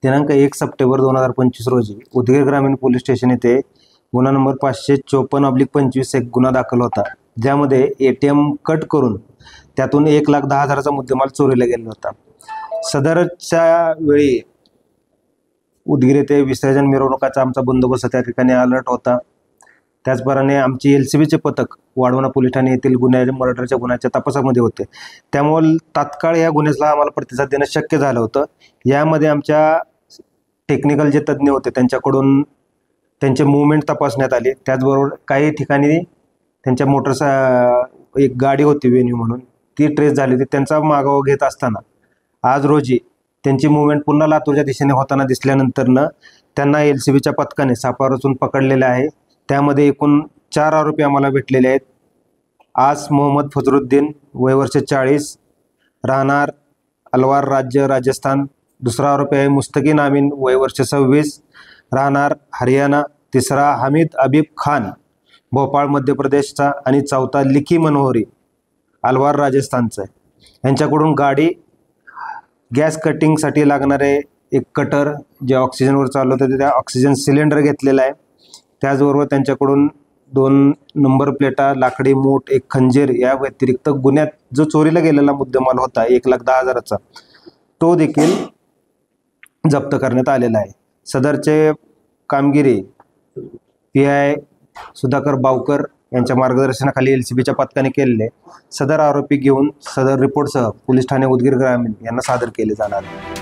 दिनांक 1 सप्टेंबर 2025 रोजी उदगीर ग्रामीण पोलीस स्टेशन येथे गुन्हा नंबर 554/25 एक गुन्हा दाखल होता, ज्यामध्ये ATM कट करून त्यातून 1,10,000चा मुद्देमाल चोरीला गेला होता। सदरच्या वेळी उदगीर येथे विसर्जन मिरवणुकाचा आमचा बंदोबस्त त्या ठिकाणी अलर्ट होता। त्याचप्रमाणे आमची LCBचे पथक वाढवणा पोलीस ठाणे येथील मर्डरच्या गुन्ह्याच्या तपासामध्ये होते, त्यामुळे तात्काळ या गुन्ह्याला आम्हाला प्रतिसाद देणं शक्य झालं होतं। यामध्ये आमच्या टेक्निकल जे तज्ञ होते त्यांच्याकडून त्यांचे मूवमेंट तपासण्यात आले। त्याचबरोबर काही ठिकाणी त्यांच्या एक गाडी होती वेन्यू म्हणून, ती ट्रेस झाली होती। त्यांचा मागोवा घेत असताना आज रोजी त्यांची मूवमेंट पुन्हा लातूरच्या दिशेने होताना दिसल्यानंतरनं त्यांना LCBच्या पथकाने सापळा रचून पकडलेले आहे। त्यामध्ये एकूण 4 आरोपी आम्हाला भेटलेले आहेत। आस मोहम्मद फजरुद्दीन, वय वर्ष 40, राहणार अलवार राज्य राजस्थान। दुसरा आरोपी आहे मुस्तकीन आमीन, वय वर्ष 26, राहणार हरियाणा। तिसरा हमीद अबीब खान, भोपाळ मध्य प्रदेशचा। आणि चौथा लिखी मनोहरी, अलवार राजस्थानचा आहे। यांच्याकडून गाडी, गॅस कटिंगसाठी लागणारे एक कटर जे ऑक्सिजनवर चालवतं ते, त्या ऑक्सिजन सिलेंडर घेतलेला आहे। त्याचबरोबर त्यांच्याकडून 2 नंबर प्लेटा, लाकडी मूठ, एक खंजीर, या व्यतिरिक्त गुन्ह्यात जो चोरीला गेलेला मुद्देमाल होता 1,10,000चा, तो देखील जप्त करण्यात आलेला आहे। सदरचे कामगिरी PI सुधाकर बावकर यांच्या मार्गदर्शनाखाली LCBच्या पथकाने केलेले। सदर आरोपी घेऊन सदर रिपोर्टसह पोलीस ठाणे उदगीर ग्रामीण यांना सादर केले जाणार आहे।